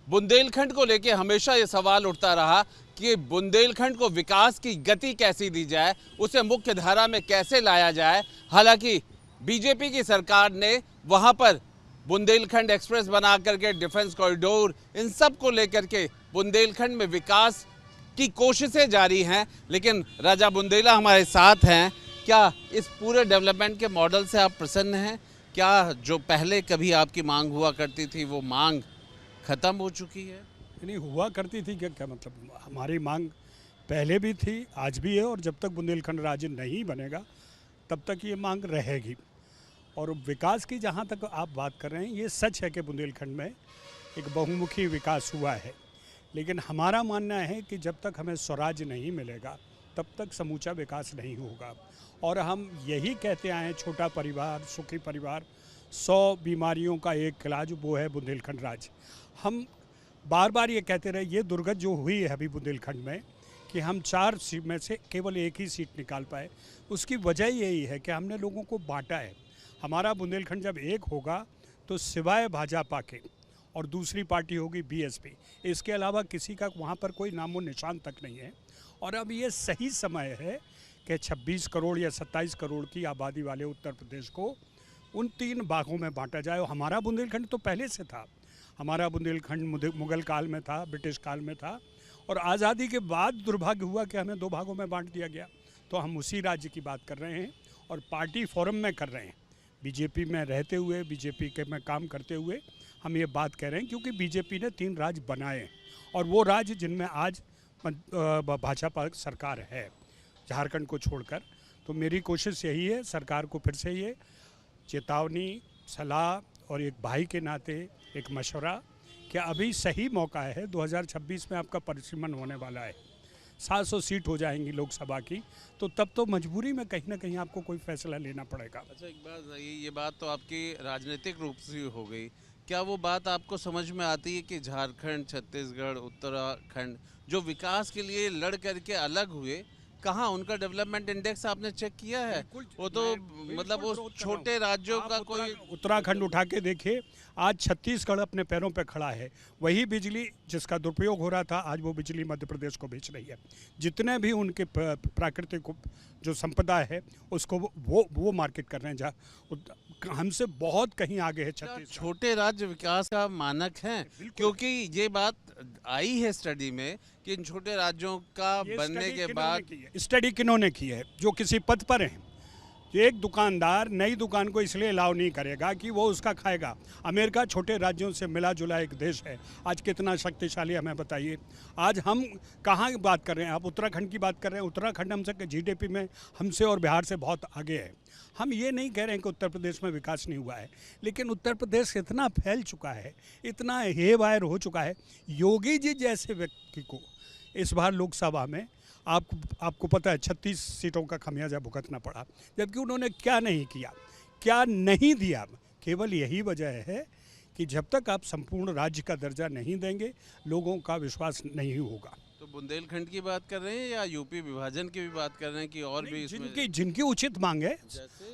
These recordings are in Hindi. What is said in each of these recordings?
बुंदेलखंड को लेकर हमेशा ये सवाल उठता रहा कि बुंदेलखंड को विकास की गति कैसी दी जाए, उसे मुख्य धारा में कैसे लाया जाए। हालांकि बीजेपी की सरकार ने वहां पर बुंदेलखंड एक्सप्रेस बना करके डिफेंस कॉरिडोर, इन सब को लेकर के बुंदेलखंड में विकास की कोशिशें जारी हैं। लेकिन राजा बुंदेला हमारे साथ हैं। क्या इस पूरे डेवलपमेंट के मॉडल से आप प्रसन्न हैं? क्या जो पहले कभी आपकी मांग हुआ करती थी वो मांग खत्म हो चुकी है? नहीं हुआ करती थी क्या मतलब, हमारी मांग पहले भी थी, आज भी है, और जब तक बुंदेलखंड राज्य नहीं बनेगा तब तक ये मांग रहेगी। और विकास की जहाँ तक आप बात कर रहे हैं, ये सच है कि बुंदेलखंड में एक बहुमुखी विकास हुआ है, लेकिन हमारा मानना है कि जब तक हमें स्वराज नहीं मिलेगा तब तक समूचा विकास नहीं होगा। और हम यही कहते आए हैं, छोटा परिवार सुखी परिवार, 100 बीमारियों का एक इलाज, वो है बुंदेलखंड राज्य। हम बार बार ये कहते रहे, ये दुर्गत जो हुई है अभी बुंदेलखंड में कि हम 4 सीट में से केवल एक ही सीट निकाल पाए, उसकी वजह यही है कि हमने लोगों को बांटा है। हमारा बुंदेलखंड जब एक होगा तो सिवाय भाजपा के और दूसरी पार्टी होगी बीएसपी, इसके अलावा किसी का वहाँ पर कोई नामो निशान तक नहीं है। और अब ये सही समय है कि 26 करोड़ या 27 करोड़ की आबादी वाले उत्तर प्रदेश को उन 3 भागों में बांटा जाए। और हमारा बुंदेलखंड तो पहले से था, हमारा बुंदेलखंड मुगल काल में था, ब्रिटिश काल में था, और आज़ादी के बाद दुर्भाग्य हुआ कि हमें 2 भागों में बांट दिया गया। तो हम उसी राज्य की बात कर रहे हैं और पार्टी फोरम में कर रहे हैं। बीजेपी में रहते हुए, बीजेपी के में काम करते हुए हम ये बात कह रहे हैं, क्योंकि बीजेपी ने 3 राज्य बनाए हैं और वो राज्य जिनमें आज भाजपा सरकार है, झारखंड को छोड़कर। तो मेरी कोशिश यही है, सरकार को फिर से ये चेतावनी, सलाह और एक भाई के नाते एक मशवरा कि अभी सही मौका है। 2026 में आपका परिसीमन होने वाला है, 700 सीट हो जाएंगी लोकसभा की, तो तब तो मजबूरी में कहीं ना कहीं आपको कोई फैसला लेना पड़ेगा। अच्छा, एक बात ये बात तो आपकी राजनीतिक रूप से हो गई, क्या वो बात आपको समझ में आती है कि झारखंड, छत्तीसगढ़, उत्तराखंड जो विकास के लिए लड़ करके अलग हुए, कहाँ उनका डेवलपमेंट इंडेक्स आपने चेक किया है? वो तो मतलब वो छोटे राज्यों का कोई, उत्तराखंड उठा के देखिए, आज छत्तीसगढ़ अपने पैरों पे खड़ा है। वही बिजली जिसका दुरुपयोग हो रहा था, आज वो बिजली मध्य प्रदेश को बेच रही है। जितने भी उनके प्राकृतिक जो संपदा है उसको वो मार्केट कर रहे हैं, जहाँ हमसे बहुत कहीं आगे है छत्तीसगढ़। छोटे राज्य विकास का मानक हैं, क्योंकि ये बात आई है स्टडी में कि इन छोटे राज्यों का बनने के बाद। स्टडी किन्होंने की है? जो किसी पद पर हैं। एक दुकानदार नई दुकान को इसलिए अलाउ नहीं करेगा कि वो उसका खाएगा। अमेरिका छोटे राज्यों से मिला जुला एक देश है, आज कितना शक्तिशाली हमें बताइए। आज हम कहाँ की बात कर रहे हैं? आप उत्तराखंड की बात कर रहे हैं। उत्तराखंड हमसे जीडीपी में हमसे और बिहार से बहुत आगे है। हम ये नहीं कह रहे हैं कि उत्तर प्रदेश में विकास नहीं हुआ है, लेकिन उत्तर प्रदेश इतना फैल चुका है, इतना हेवायर हो चुका है। योगी जी जैसे व्यक्ति को इस बार लोकसभा में आपको पता है 36 सीटों का खमियाजा भुगतना पड़ा, जबकि उन्होंने क्या नहीं किया, क्या नहीं दिया। केवल यही वजह है कि जब तक आप संपूर्ण राज्य का दर्जा नहीं देंगे, लोगों का विश्वास नहीं होगा। तो बुंदेलखंड की बात कर रहे हैं या यूपी विभाजन की भी बात कर रहे हैं कि और भी इसमें जिनकी उचित मांग है?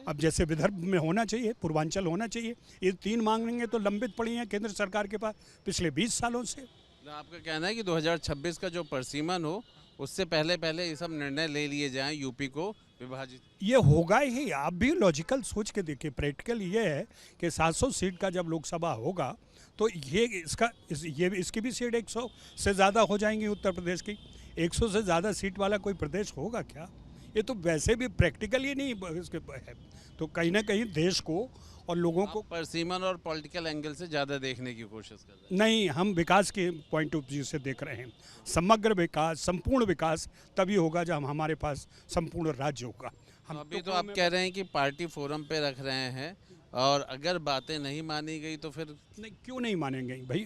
अब जैसे विदर्भ में होना चाहिए, पूर्वांचल होना चाहिए, ये 3 मांगेंगे तो लंबित पड़ी हैं केंद्र सरकार के पास पिछले 20 सालों से। आपका कहना है कि 2026 का जो परिसीमन हो उससे पहले ये सब निर्णय ले लिए जाएं, यूपी को विभाजित? ये होगा ही। आप भी लॉजिकल सोच के देखिए, प्रैक्टिकल ये है कि 700 सीट का जब लोकसभा होगा तो ये इसकी भी सीट 100 से ज़्यादा हो जाएंगी उत्तर प्रदेश की। 100 से ज़्यादा सीट वाला कोई प्रदेश होगा क्या? ये तो वैसे भी प्रैक्टिकल ही नहीं इसके है। तो कहीं ना कहीं देश को और लोगों को परसीमन और पॉलिटिकल एंगल से ज़्यादा देखने की कोशिश कर रहे हैं। नहीं, हम विकास के पॉइंट ऑफ व्यू से देख रहे हैं। समग्र विकास, संपूर्ण विकास तभी होगा जब हमारे पास संपूर्ण राज्य होगा। हम अभी तो आप कह रहे हैं कि पार्टी फोरम पे रख रहे हैं, और अगर बातें नहीं मानी गई तो फिर? नहीं, क्यों नहीं मानेंगे भाई?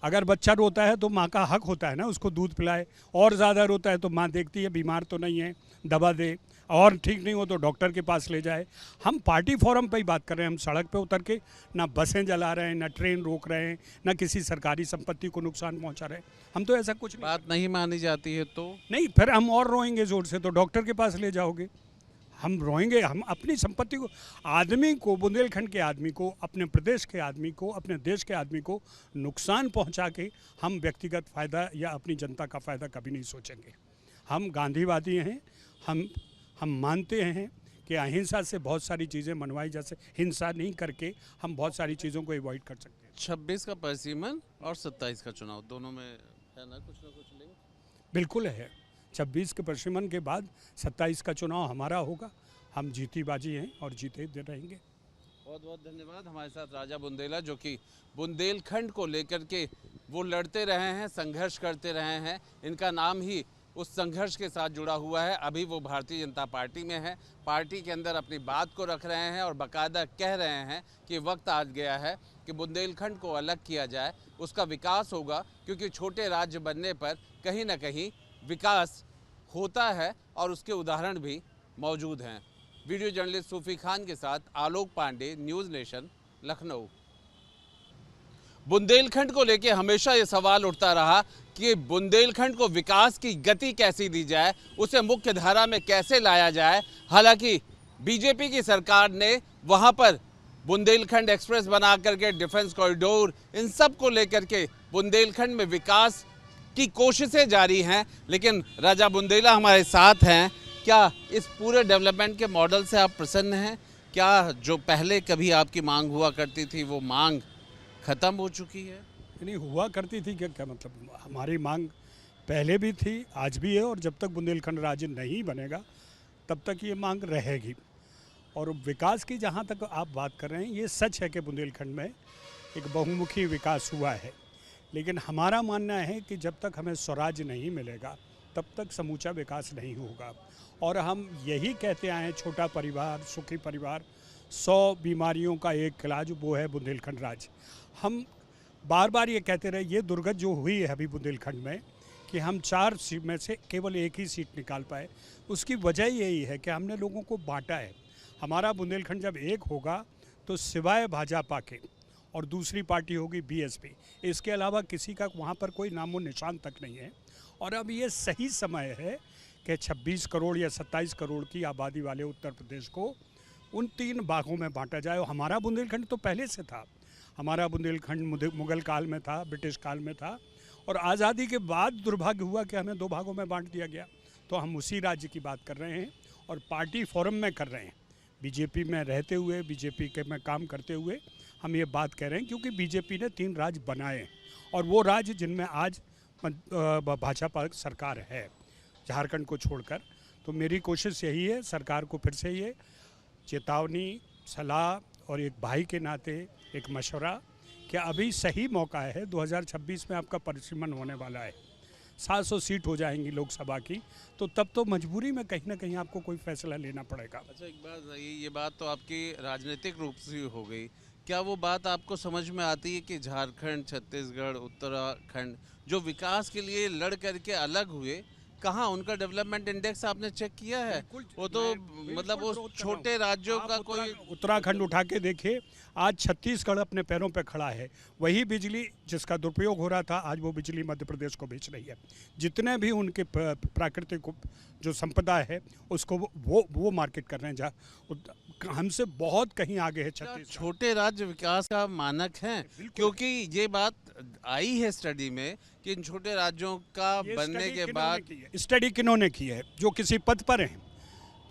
अगर बच्चा रोता है तो माँ का हक होता है ना उसको दूध पिलाए, और ज़्यादा रोता है तो माँ देखती है बीमार तो नहीं है, दवा दे, और ठीक नहीं हो तो डॉक्टर के पास ले जाए। हम पार्टी फोरम पे ही बात कर रहे हैं। हम सड़क पे उतर के ना बसें जला रहे हैं, ना ट्रेन रोक रहे हैं, ना किसी सरकारी संपत्ति को नुकसान पहुंचा रहे हैं। हम तो ऐसा कुछ बात नहीं मानी जाती है तो नहीं, फिर हम और रोएंगे ज़ोर से, तो डॉक्टर के पास ले जाओगे। हम रोएंगे, हम अपनी संपत्ति को, आदमी को, बुंदेलखंड के आदमी को, अपने प्रदेश के आदमी को, अपने देश के आदमी को नुकसान पहुंचा के हम व्यक्तिगत फ़ायदा या अपनी जनता का फ़ायदा कभी नहीं सोचेंगे। हम गांधीवादी हैं, हम मानते हैं कि अहिंसा से बहुत सारी चीज़ें मनवाई जा सकती, हिंसा नहीं करके हम बहुत सारी चीज़ों को अवॉइड कर सकते हैं। 26 का परसिमन और 27 का चुनाव दोनों में है ना कुछ लिंक? बिल्कुल है। 26 के परसिमन के बाद 27 का चुनाव हमारा होगा। हम जीती बाजी हैं और जीते रहेंगे। बहुत बहुत धन्यवाद। हमारे साथ राजा बुंदेला, जो कि बुंदेलखंड को लेकर के वो लड़ते रहे हैं, संघर्ष करते रहे हैं। इनका नाम ही उस संघर्ष के साथ जुड़ा हुआ है। अभी वो भारतीय जनता पार्टी में है, पार्टी के अंदर अपनी बात को रख रहे हैं और बाकायदा कह रहे हैं कि वक्त आ गया है कि बुंदेलखंड को अलग किया जाए, उसका विकास होगा, क्योंकि छोटे राज्य बनने पर कहीं ना कहीं विकास होता है और उसके उदाहरण भी मौजूद हैं। वीडियो जर्नलिस्ट सूफी खान के साथ आलोक पांडे, न्यूज़ नेशन, लखनऊ। बुंदेलखंड को लेकर हमेशा ये सवाल उठता रहा कि बुंदेलखंड को विकास की गति कैसी दी जाए, उसे मुख्य धारा में कैसे लाया जाए। हालांकि बीजेपी की सरकार ने वहां पर बुंदेलखंड एक्सप्रेस बना करके, डिफेंस कॉरिडोर, इन सब को लेकर के बुंदेलखंड में विकास की कोशिशें जारी हैं। लेकिन राजा बुंदेला हमारे साथ हैं। क्या इस पूरे डेवलपमेंट के मॉडल से आप प्रसन्न हैं? क्या जो पहले कभी आपकी मांग हुआ करती थी वो मांग खत्म हो चुकी है? नहीं हुआ करती थी क्या मतलब, हमारी मांग पहले भी थी, आज भी है, और जब तक बुंदेलखंड राज्य नहीं बनेगा तब तक ये मांग रहेगी। और विकास की जहाँ तक आप बात कर रहे हैं, ये सच है कि बुंदेलखंड में एक बहुमुखी विकास हुआ है। लेकिन हमारा मानना है कि जब तक हमें स्वराज्य नहीं मिलेगा तब तक समूचा विकास नहीं होगा। और हम यही कहते आए हैं, छोटा परिवार सुखी परिवार, 100 बीमारियों का एक इलाज, वो है बुंदेलखंड राज्य। हम बार बार ये कहते रहे, ये दुर्गत जो हुई है अभी बुंदेलखंड में कि हम 4 सीट में से केवल एक ही सीट निकाल पाए, उसकी वजह यही है कि हमने लोगों को बांटा है। हमारा बुंदेलखंड जब एक होगा तो सिवाय भाजपा के और दूसरी पार्टी होगी बीएसपी, इसके अलावा किसी का वहाँ पर कोई नामो निशान तक नहीं है। और अब ये सही समय है कि 26 करोड़ या 27 करोड़ की आबादी वाले उत्तर प्रदेश को उन 3 भागों में बांटा जाए। और हमारा बुंदेलखंड तो पहले से था, हमारा बुंदेलखंड मुगल काल में था, ब्रिटिश काल में था, और आज़ादी के बाद दुर्भाग्य हुआ कि हमें 2 भागों में बांट दिया गया। तो हम उसी राज्य की बात कर रहे हैं और पार्टी फोरम में कर रहे हैं। बीजेपी में रहते हुए, बीजेपी के में काम करते हुए हम ये बात कह रहे हैं, क्योंकि बीजेपी ने 3 राज्य बनाए हैं और वो राज्य जिनमें आज भाजपा सरकार है, झारखंड को छोड़कर। तो मेरी कोशिश यही है, सरकार को फिर से ये चेतावनी, सलाह और एक भाई के नाते एक मशवरा कि अभी सही मौका है। 2026 में आपका परिसीमन होने वाला है, 700 सीट हो जाएंगी लोकसभा की, तो तब तो मजबूरी में कहीं ना कहीं आपको कोई फैसला लेना पड़ेगा। अच्छा, एक बात ये बात तो आपकी राजनीतिक रूप से हो गई, क्या वो बात आपको समझ में आती है कि झारखंड, छत्तीसगढ़, उत्तराखंड जो विकास के लिए लड़ करके अलग हुए, कहाँ उनका डेवलपमेंट इंडेक्स आपने चेक किया है? वो तो मतलब वो छोटे राज्यों का कोई, उत्तराखंड उठा के देखिए, आज छत्तीसगढ़ अपने पैरों पे खड़ा है। वही बिजली जिसका दुरुपयोग हो रहा था, आज वो बिजली मध्य प्रदेश को बेच रही है। जितने भी उनके प्राकृतिक जो संपदा है उसको वो मार्केट कर रहे हैं, जहाँ हमसे बहुत कहीं आगे है छत्तीसगढ़। छोटे राज्य विकास का मानक हैं, क्योंकि ये बात आई है स्टडी में कि इन छोटे राज्यों का बनने के बाद, स्टडी किन्होंने की है? जो किसी पद पर हैं।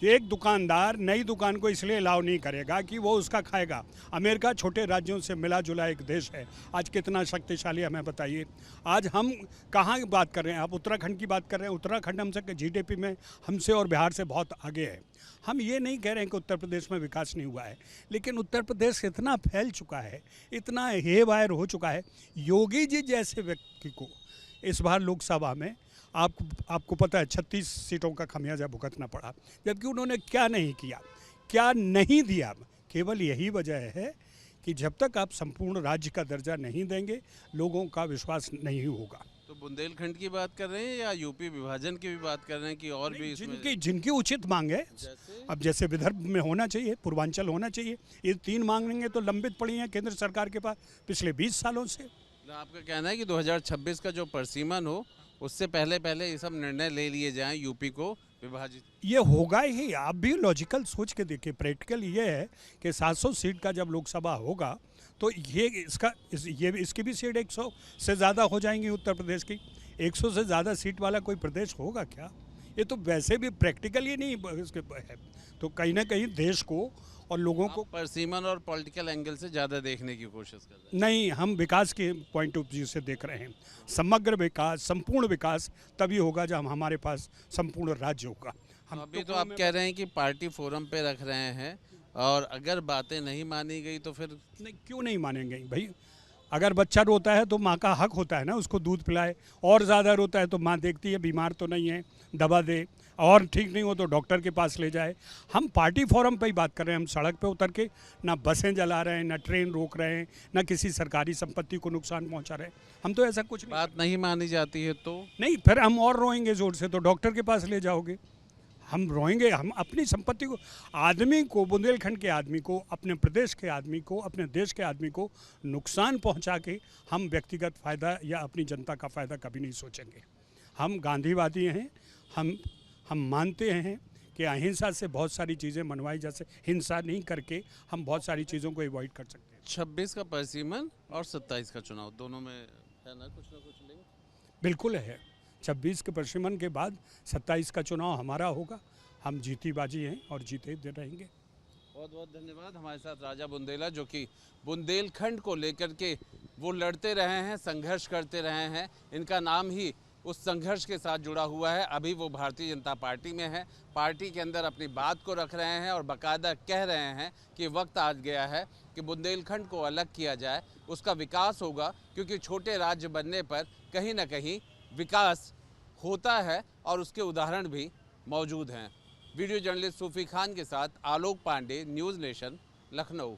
एक दुकानदार नई दुकान को इसलिए अलाउ नहीं करेगा कि वो उसका खाएगा। अमेरिका छोटे राज्यों से मिला जुला एक देश है, आज कितना शक्तिशाली हमें बताइए। आज हम कहाँ की बात कर रहे हैं? आप उत्तराखंड की बात कर रहे हैं। उत्तराखंड हमसे जीडीपी में हमसे और बिहार से बहुत आगे है। हम ये नहीं कह रहे हैं कि उत्तर प्रदेश में विकास नहीं हुआ है, लेकिन उत्तर प्रदेश इतना फैल चुका है, इतना हेवायर हो चुका है। योगी जी जैसे व्यक्ति को इस बार लोकसभा में आपको पता है 36 सीटों का खमियाजा भुगतना पड़ा, जबकि उन्होंने क्या नहीं किया, क्या नहीं दिया। केवल यही वजह है कि जब तक आप संपूर्ण राज्य का दर्जा नहीं देंगे, लोगों का विश्वास नहीं होगा। तो बुंदेलखंड की बात कर रहे हैं या यूपी विभाजन की भी बात कर रहे हैं कि और भी इसमें जिनकी उचित मांग है? अब जैसे विदर्भ में होना चाहिए, पूर्वांचल होना चाहिए, ये 3 मांगेंगे तो लंबित पड़ी हैं केंद्र सरकार के पास पिछले 20 सालों से। आपका कहना है कि 2026 का जो परसीमन हो, उससे पहले ये सब निर्णय ले लिए जाएं यूपी को विभाजित? ये होगा ही। आप भी लॉजिकल सोच के देखिए, प्रैक्टिकल ये है कि 700 सीट का जब लोकसभा होगा तो ये इसकी भी सीट 100 से ज़्यादा हो जाएंगी उत्तर प्रदेश की। 100 से ज़्यादा सीट वाला कोई प्रदेश होगा क्या? ये तो वैसे भी प्रैक्टिकल ही नहीं इसके है। तो कहीं ना कहीं देश को और लोगों को परसीमन और पॉलिटिकल एंगल से ज़्यादा देखने की कोशिश कर रहे हैं। नहीं, हम विकास के पॉइंट ऑफ व्यू से देख रहे हैं। समग्र विकास, संपूर्ण विकास तभी होगा जब हमारे पास संपूर्ण राज्य होगा। हम अभी तो आप कह रहे हैं कि पार्टी फोरम पे रख रहे हैं, और अगर बातें नहीं मानी गई तो फिर? नहीं, क्यों नहीं मानेंगे भाई? अगर बच्चा रोता है तो माँ का हक होता है ना उसको दूध पिलाए, और ज़्यादा रोता है तो माँ देखती है बीमार तो नहीं है, दवा दे, और ठीक नहीं हो तो डॉक्टर के पास ले जाए। हम पार्टी फोरम पे ही बात कर रहे हैं। हम सड़क पे उतर के ना बसें जला रहे हैं, ना ट्रेन रोक रहे हैं, ना किसी सरकारी संपत्ति को नुकसान पहुंचा रहे हैं। हम तो ऐसा कुछ बात नहीं मानी जाती है तो? नहीं, फिर हम और रोएंगे ज़ोर से, तो डॉक्टर के पास ले जाओगे। हम रोएंगे, हम अपनी संपत्ति को, आदमी को, बुंदेलखंड के आदमी को, अपने प्रदेश के आदमी को, अपने देश के आदमी को नुकसान पहुंचा के हम व्यक्तिगत फ़ायदा या अपनी जनता का फ़ायदा कभी नहीं सोचेंगे। हम गांधीवादी हैं। हम मानते हैं कि अहिंसा से बहुत सारी चीज़ें मनवाई जा सकती, हिंसा नहीं करके हम बहुत सारी चीज़ों को अवॉइड कर सकते हैं। 26 का परसीमन और 27 का चुनाव, दोनों में है ना कुछ लिंक? बिल्कुल है। 26 के परसीमन के बाद 27 का चुनाव हमारा होगा। हम जीती बाजी हैं और जीते दे रहेंगे। बहुत बहुत धन्यवाद। हमारे साथ राजा बुंदेला, जो कि बुंदेलखंड को लेकर के वो लड़ते रहे हैं, संघर्ष करते रहे हैं। इनका नाम ही उस संघर्ष के साथ जुड़ा हुआ है। अभी वो भारतीय जनता पार्टी में है, पार्टी के अंदर अपनी बात को रख रहे हैं और बाकायदा कह रहे हैं कि वक्त आ गया है कि बुंदेलखंड को अलग किया जाए, उसका विकास होगा, क्योंकि छोटे राज्य बनने पर कहीं ना कहीं विकास होता है और उसके उदाहरण भी मौजूद हैं। वीडियो जर्नलिस्ट सूफी खान के साथ आलोक पांडे, न्यूज़ नेशन, लखनऊ।